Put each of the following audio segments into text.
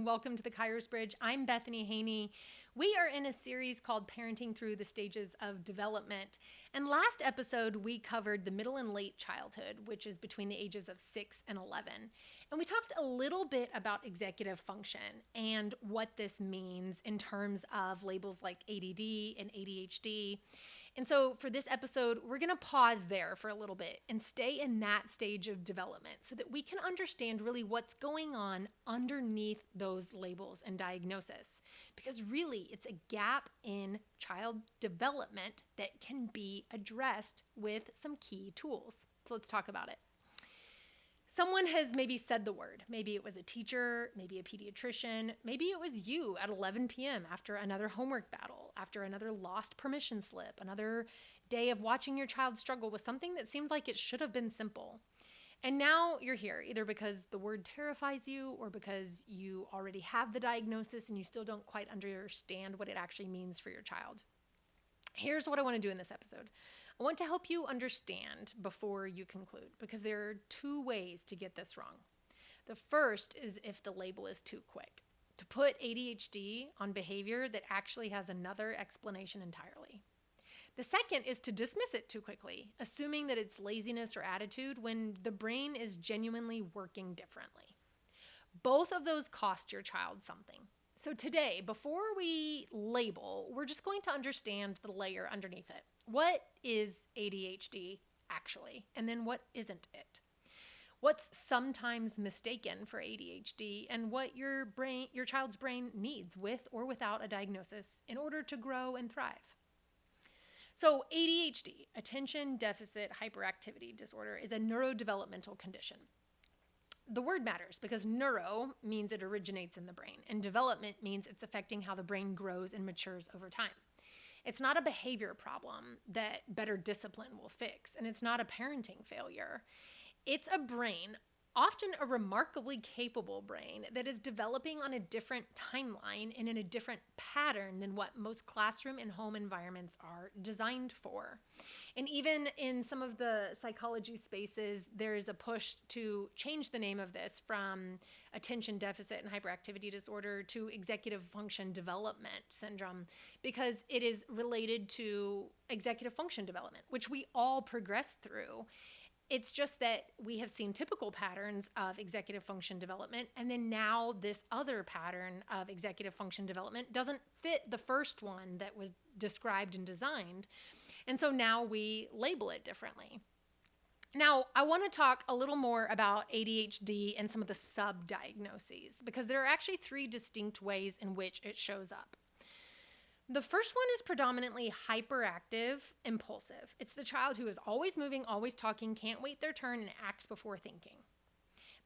Welcome to the Kairos Bridge. I'm Bethany Haney. We are in a series called Parenting Through the Stages of Development. And last episode, we covered the middle and late childhood, which is between the ages of 6 and 11. And we talked a little bit about executive function and what this means in terms of labels like ADD and ADHD. And so for this episode, we're going to pause there for a little bit and stay in that stage of development so that we can understand really what's going on underneath those labels and diagnosis. Because really, it's a gap in child development that can be addressed with some key tools. So let's talk about it. Someone has maybe said the word. Maybe it was a teacher, maybe a pediatrician, maybe it was you at 11 p.m. after another homework battle, after another lost permission slip, another day of watching your child struggle with something that seemed like it should have been simple. And now you're here, either because the word terrifies you or because you already have the diagnosis and you still don't quite understand what it actually means for your child. Here's what I want to do in this episode. I want to help you understand before you conclude, because there are two ways to get this wrong. The first is if the label is too quick, to put ADHD on behavior that actually has another explanation entirely. The second is to dismiss it too quickly, assuming that it's laziness or attitude when the brain is genuinely working differently. Both of those cost your child something. So today, before we label, we're just going to understand the layer underneath it. What is ADHD actually? And then what isn't it? What's sometimes mistaken for ADHD and what your child's brain needs with or without a diagnosis in order to grow and thrive. So ADHD, attention deficit hyperactivity disorder, is a neurodevelopmental condition. The word matters because neuro means it originates in the brain, and development means it's affecting how the brain grows and matures over time. It's not a behavior problem that better discipline will fix, and it's not a parenting failure. It's a brain, often a remarkably capable brain, that is developing on a different timeline and in a different pattern than what most classroom and home environments are designed for. And even in some of the psychology spaces, there is a push to change the name of this from attention deficit and hyperactivity disorder to executive function development syndrome, because it is related to executive function development, which we all progress through. It's just that we have seen typical patterns of executive function development, and then now this other pattern of executive function development doesn't fit the first one that was described and designed. And so now we label it differently. Now, I want to talk a little more about ADHD and some of the sub-diagnoses, because there are actually three distinct ways in which it shows up. The first one is predominantly hyperactive, impulsive. It's the child who is always moving, always talking, can't wait their turn, and acts before thinking.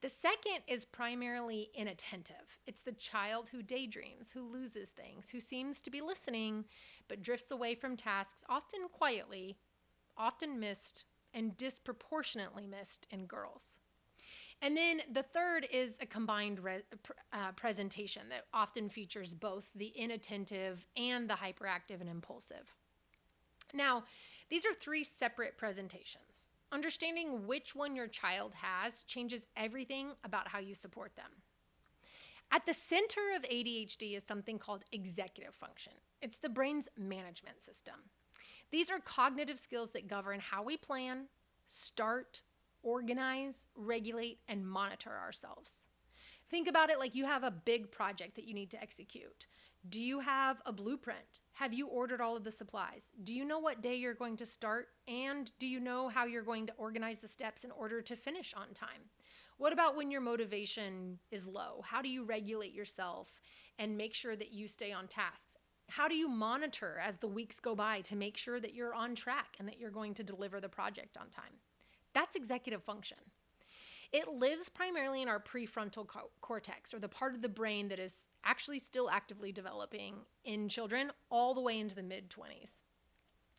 The second is primarily inattentive. It's the child who daydreams, who loses things, who seems to be listening, but drifts away from tasks, often quietly, often missed, and disproportionately missed in girls. And then the third is a combined presentation that often features both the inattentive and the hyperactive and impulsive. Now, these are three separate presentations. Understanding which one your child has changes everything about how you support them. At the center of ADHD is something called executive function. It's the brain's management system. These are cognitive skills that govern how we plan, start, organize, regulate, and monitor ourselves. Think about it like you have a big project that you need to execute. Do you have a blueprint? Have you ordered all of the supplies? Do you know what day you're going to start? And do you know how you're going to organize the steps in order to finish on time? What about when your motivation is low? How do you regulate yourself and make sure that you stay on tasks? How do you monitor as the weeks go by to make sure that you're on track and that you're going to deliver the project on time? That's executive function. It lives primarily in our prefrontal cortex, or the part of the brain that is actually still actively developing in children all the way into the mid-20s.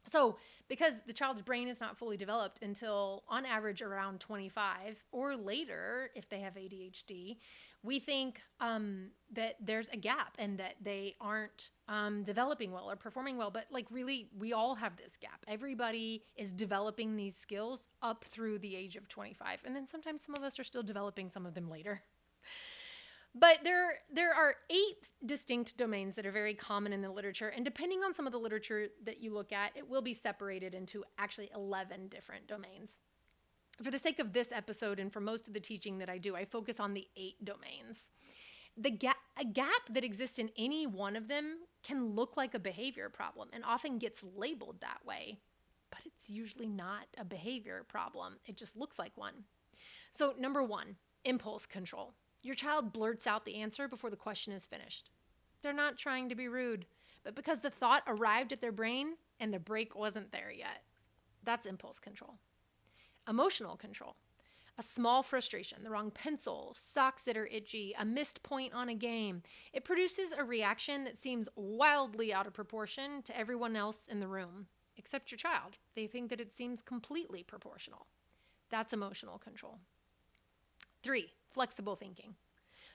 So because the child's brain is not fully developed until on average around 25 or later, if they have ADHD, we think that there's a gap and that they aren't developing well or performing well. But like really, we all have this gap. Everybody is developing these skills up through the age of 25. And then sometimes some of us are still developing some of them later. But there are 8 distinct domains that are very common in the literature, and depending on some of the literature that you look at, it will be separated into actually 11 different domains. For the sake of this episode and for most of the teaching that I do, I focus on the 8 domains. A gap that exists in any one of them can look like a behavior problem and often gets labeled that way, but it's usually not a behavior problem. It just looks like one. So, number 1, impulse control. Your child blurts out the answer before the question is finished. They're not trying to be rude, but because the thought arrived at their brain and the break wasn't there yet. That's impulse control. Emotional control. A small frustration, the wrong pencil, socks that are itchy, a missed point on a game. It produces a reaction that seems wildly out of proportion to everyone else in the room, except your child. They think that it seems completely proportional. That's emotional control. 3, flexible thinking.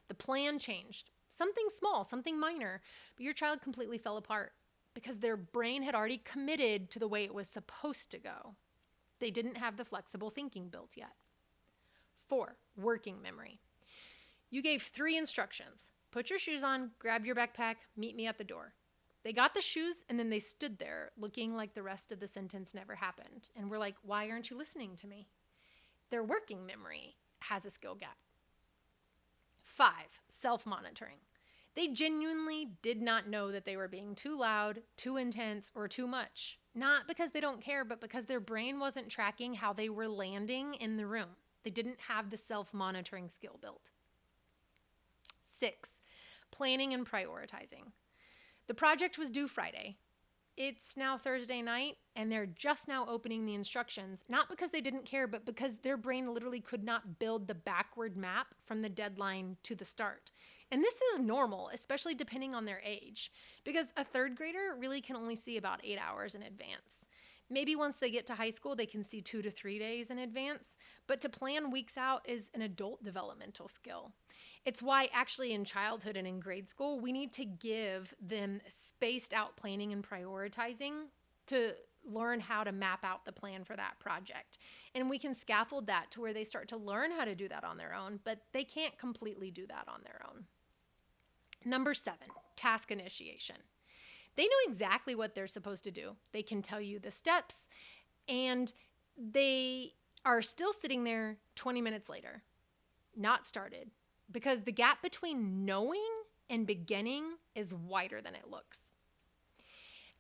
The plan changed. Something small, something minor, but your child completely fell apart because their brain had already committed to the way it was supposed to go. They didn't have the flexible thinking built yet. 4, working memory. You gave 3 instructions. Put your shoes on, grab your backpack, meet me at the door. They got the shoes and then they stood there looking like the rest of the sentence never happened. And we're like, why aren't you listening to me? Their working memory has a skill gap. 5, self-monitoring. They genuinely did not know that they were being too loud, too intense, or too much. Not because they don't care, but because their brain wasn't tracking how they were landing in the room. They didn't have the self-monitoring skill built. 6, planning and prioritizing. The project was due Friday. It's now Thursday night, and they're just now opening the instructions, not because they didn't care, but because their brain literally could not build the backward map from the deadline to the start. And this is normal, especially depending on their age, because a 3rd grader really can only see about 8 hours in advance. Maybe once they get to high school, they can see 2 to 3 days in advance, but to plan weeks out is an adult developmental skill. It's why actually in childhood and in grade school, we need to give them spaced out planning and prioritizing to learn how to map out the plan for that project. And we can scaffold that to where they start to learn how to do that on their own, but they can't completely do that on their own. Number 7, task initiation. They know exactly what they're supposed to do. They can tell you the steps, and they are still sitting there 20 minutes later, not started, because the gap between knowing and beginning is wider than it looks.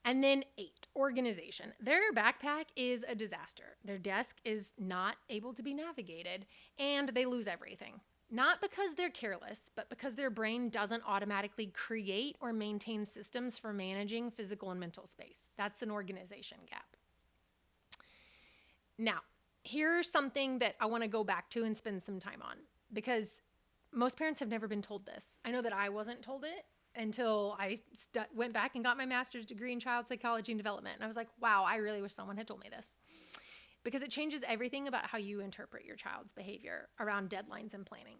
And then 8, organization. Their backpack is a disaster. Their desk is not able to be navigated, and they lose everything. Not because they're careless, but because their brain doesn't automatically create or maintain systems for managing physical and mental space. That's an organization gap. Now, here's something that I want to go back to and spend some time on, because most parents have never been told this. I know that I wasn't told it until I went back and got my master's degree in child psychology and development. And I was like, wow, I really wish someone had told me this. Because it changes everything about how you interpret your child's behavior around deadlines and planning.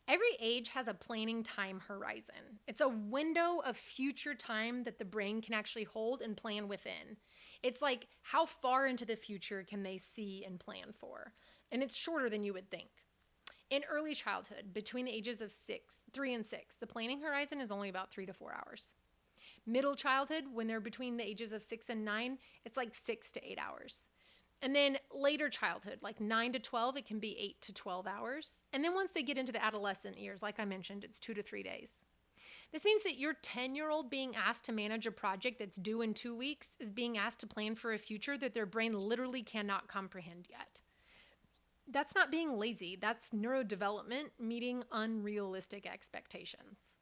Every age has a planning time horizon. It's a window of future time that the brain can actually hold and plan within. It's like, how far into the future can they see and plan for? And it's shorter than you would think. In early childhood, between the ages of 3 and 6, the planning horizon is only about 3 to 4 hours. Middle childhood, when they're between the ages of 6 and 9, it's like 6 to 8 hours. And then later childhood, like 9 to 12, it can be 8 to 12 hours. And then once they get into the adolescent years, like I mentioned, it's 2 to 3 days. This means that your 10-year-old being asked to manage a project that's due in 2 weeks is being asked to plan for a future that their brain literally cannot comprehend yet. That's not being lazy. That's neurodevelopment meeting unrealistic expectations.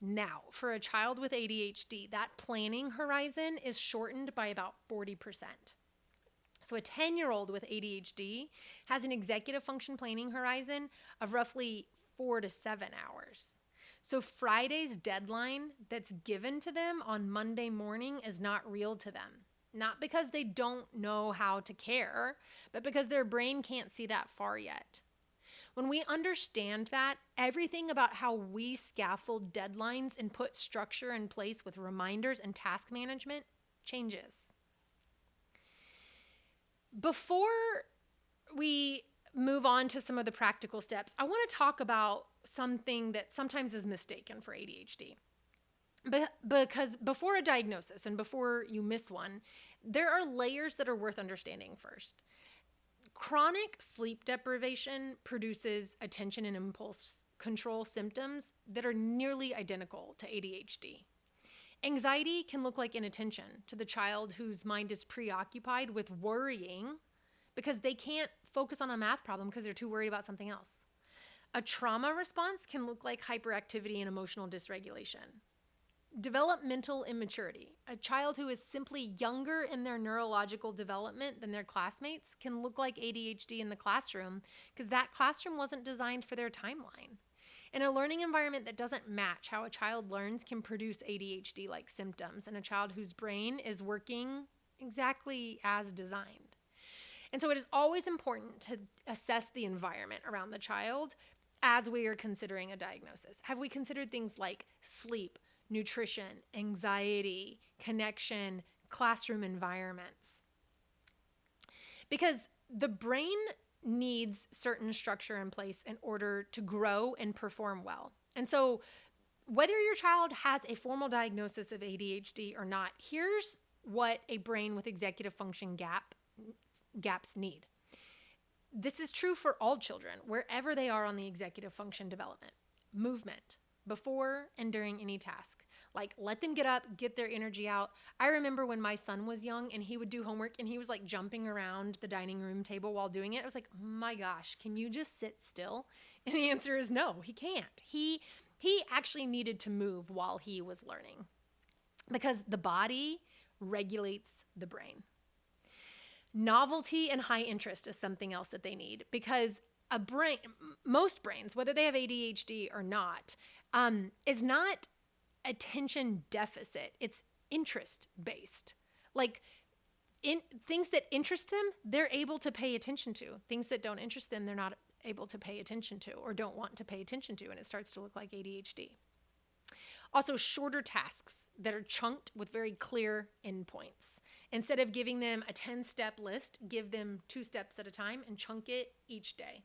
Now, for a child with ADHD, that planning horizon is shortened by about 40%. So a 10-year-old with ADHD has an executive function planning horizon of roughly 4 to 7 hours. So Friday's deadline that's given to them on Monday morning is not real to them. Not because they don't know how to care, but because their brain can't see that far yet. When we understand that, everything about how we scaffold deadlines and put structure in place with reminders and task management changes. Before we move on to some of the practical steps, I want to talk about something that sometimes is mistaken for ADHD. Because before a diagnosis and before you miss one, there are layers that are worth understanding first. Chronic sleep deprivation produces attention and impulse control symptoms that are nearly identical to ADHD. Anxiety can look like inattention to the child whose mind is preoccupied with worrying because they can't focus on a math problem because they're too worried about something else. A trauma response can look like hyperactivity and emotional dysregulation. Developmental immaturity. A child who is simply younger in their neurological development than their classmates can look like ADHD in the classroom because that classroom wasn't designed for their timeline. And a learning environment that doesn't match how a child learns can produce ADHD-like symptoms in a child whose brain is working exactly as designed. And so it is always important to assess the environment around the child as we are considering a diagnosis. Have we considered things like sleep, nutrition, anxiety, connection, classroom environments? Because the brain needs certain structure in place in order to grow and perform well. And so whether your child has a formal diagnosis of ADHD or not, here's what a brain with executive function gaps need. This is true for all children, wherever they are on the executive function development. Movement before and during any task. Like, let them get up, get their energy out. I remember when my son was young and he would do homework and he was like jumping around the dining room table while doing it. I was like, oh my gosh, can you just sit still? And the answer is no, he can't. He actually needed to move while he was learning because the body regulates the brain. Novelty and high interest is something else that they need because most brains, whether they have ADHD or not, is not attention deficit. It's interest based. Like in things that interest them, they're able to pay attention to. Things that don't interest them, they're not able to pay attention to or don't want to pay attention to, and it starts to look like ADHD. Also, shorter tasks that are chunked with very clear endpoints. Instead of giving them a 10-step list, give them 2 steps at a time and chunk it each day.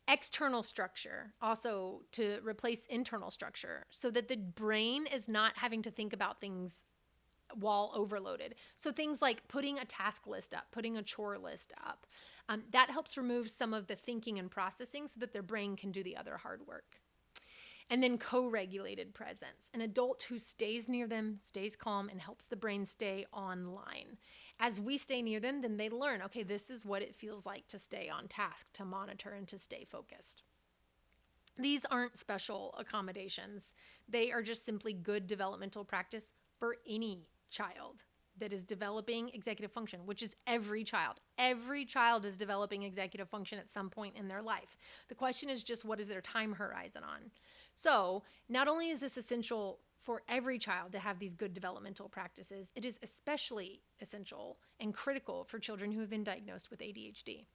External structure, also to replace internal structure so that the brain is not having to think about things while overloaded. So things like putting a task list up, putting a chore list up, that helps remove some of the thinking and processing so that their brain can do the other hard work. And then co-regulated presence, an adult who stays near them, stays calm, and helps the brain stay online. As we stay near them, then they learn, okay, this is what it feels like to stay on task, to monitor, and to stay focused. These aren't special accommodations. They are just simply good developmental practice for any child that is developing executive function, which is every child. Every child is developing executive function at some point in their life. The question is just, what is their time horizon on? So not only is this essential for every child to have these good developmental practices, it is especially essential and critical for children who have been diagnosed with ADHD.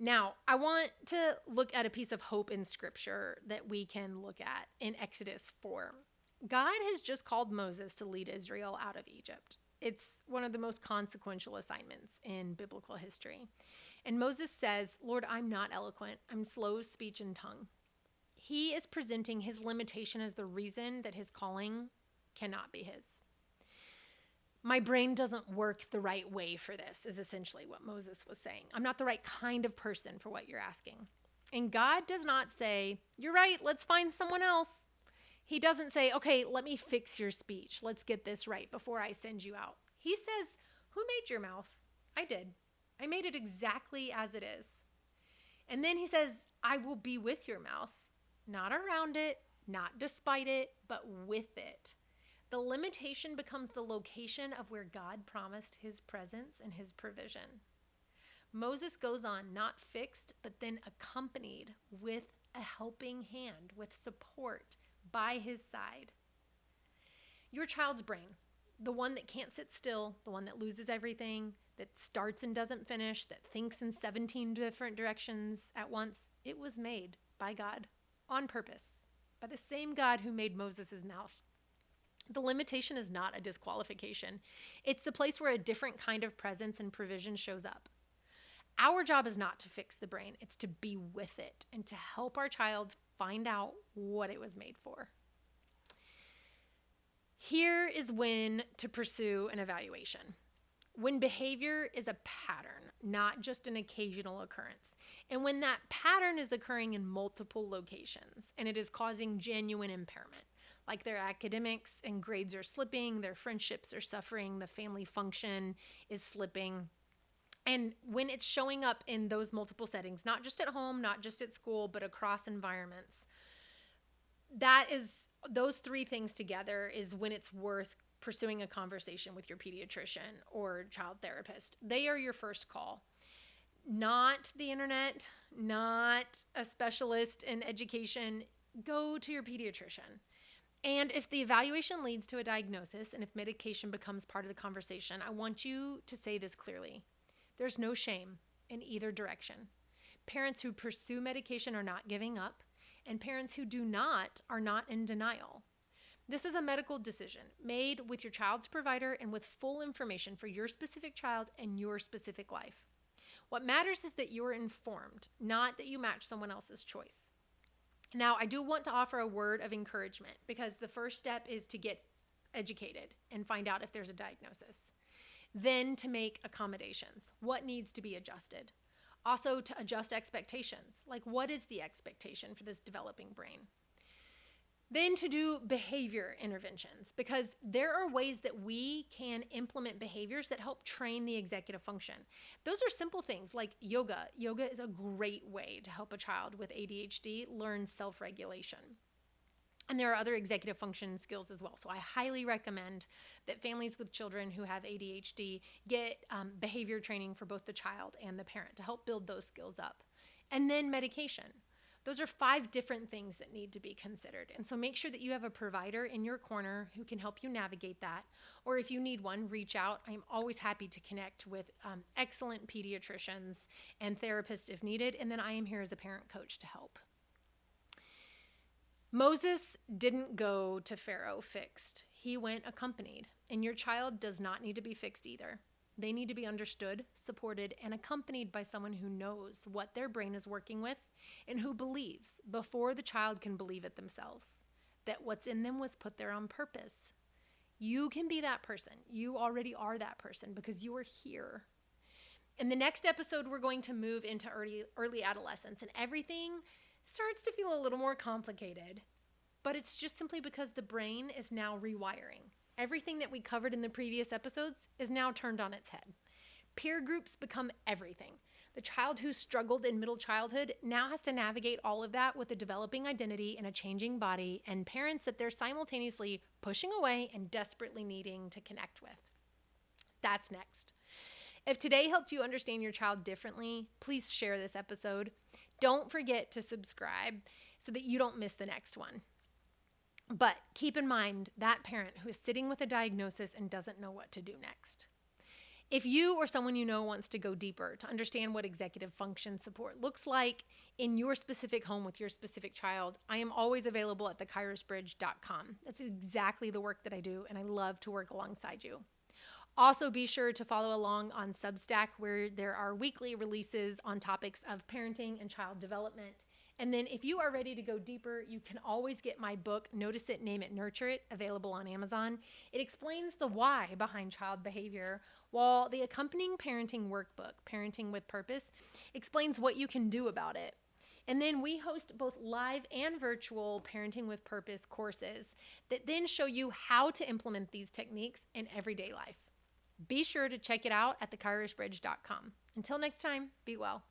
Now, I want to look at a piece of hope in Scripture that we can look at in Exodus 4. God has just called Moses to lead Israel out of Egypt. It's one of the most consequential assignments in biblical history. And Moses says, Lord, I'm not eloquent. I'm slow of speech and tongue. He is presenting his limitation as the reason that his calling cannot be his. My brain doesn't work the right way for this, is essentially what Moses was saying. I'm not the right kind of person for what you're asking. And God does not say, you're right, let's find someone else. He doesn't say, okay, let me fix your speech. Let's get this right before I send you out. He says, who made your mouth? I did. I made it exactly as it is. And then he says, I will be with your mouth, not around it, not despite it, but with it. The limitation becomes the location of where God promised his presence and his provision. Moses goes on, not fixed, but then accompanied with a helping hand, with support by his side. Your child's brain, the one that can't sit still, the one that loses everything, that starts and doesn't finish, that thinks in 17 different directions at once, it was made by God on purpose, by the same God who made Moses' mouth. The limitation is not a disqualification. It's the place where a different kind of presence and provision shows up. Our job is not to fix the brain, it's to be with it and to help our child find out what it was made for. Here is when to pursue an evaluation. When behavior is a pattern, not just an occasional occurrence, and when that pattern is occurring in multiple locations and it is causing genuine impairment, like their academics and grades are slipping, their friendships are suffering, the family function is slipping. And when it's showing up in those multiple settings, not just at home, not just at school, but across environments, those three things together is when it's worth pursuing a conversation with your pediatrician or child therapist. They are your first call. Not the internet, not a specialist in education. Go to your pediatrician. And if the evaluation leads to a diagnosis and if medication becomes part of the conversation, I want you to say this clearly. There's no shame in either direction. Parents who pursue medication are not giving up, and parents who do not are not in denial. This is a medical decision made with your child's provider and with full information for your specific child and your specific life. What matters is that you're informed, not that you match someone else's choice. Now, I do want to offer a word of encouragement because the first step is to get educated and find out if there's a diagnosis. Then to make accommodations. What needs to be adjusted? Also to adjust expectations. Like, what is the expectation for this developing brain? Then to do behavior interventions, because there are ways that we can implement behaviors that help train the executive function. Those are simple things like yoga. Yoga is a great way to help a child with ADHD learn self-regulation. And there are other executive function skills as well. So I highly recommend that families with children who have ADHD get behavior training for both the child and the parent to help build those skills up. And then medication. Those are 5 different things that need to be considered. And so make sure that you have a provider in your corner who can help you navigate that. Or if you need one, reach out. I'm always happy to connect with excellent pediatricians and therapists if needed. And then I am here as a parent coach to help. Moses didn't go to Pharaoh fixed. He went accompanied. And your child does not need to be fixed either. They need to be understood, supported, and accompanied by someone who knows what their brain is working with and who believes, before the child can believe it themselves, that what's in them was put there on purpose. You can be that person. You already are that person because you are here. In the next episode, we're going to move into early adolescence, and everything starts to feel a little more complicated, but it's just simply because the brain is now rewiring. Everything that we covered in the previous episodes is now turned on its head. Peer groups become everything. The child who struggled in middle childhood now has to navigate all of that with a developing identity and a changing body, and parents that they're simultaneously pushing away and desperately needing to connect with. That's next. If today helped you understand your child differently, please share this episode. Don't forget to subscribe so that you don't miss the next one. But keep in mind that parent who is sitting with a diagnosis and doesn't know what to do next. If you or someone you know wants to go deeper to understand what executive function support looks like in your specific home with your specific child, I am always available at thekairosbridge.com. That's exactly the work that I do, and I love to work alongside you. Also, be sure to follow along on Substack, where there are weekly releases on topics of parenting and child development. And then if you are ready to go deeper, you can always get my book, Notice It, Name It, Nurture It, available on Amazon. It explains the why behind child behavior, while the accompanying parenting workbook, Parenting with Purpose, explains what you can do about it. And then we host both live and virtual Parenting with Purpose courses that then show you how to implement these techniques in everyday life. Be sure to check it out at thekairosbridge.com. Until next time, be well.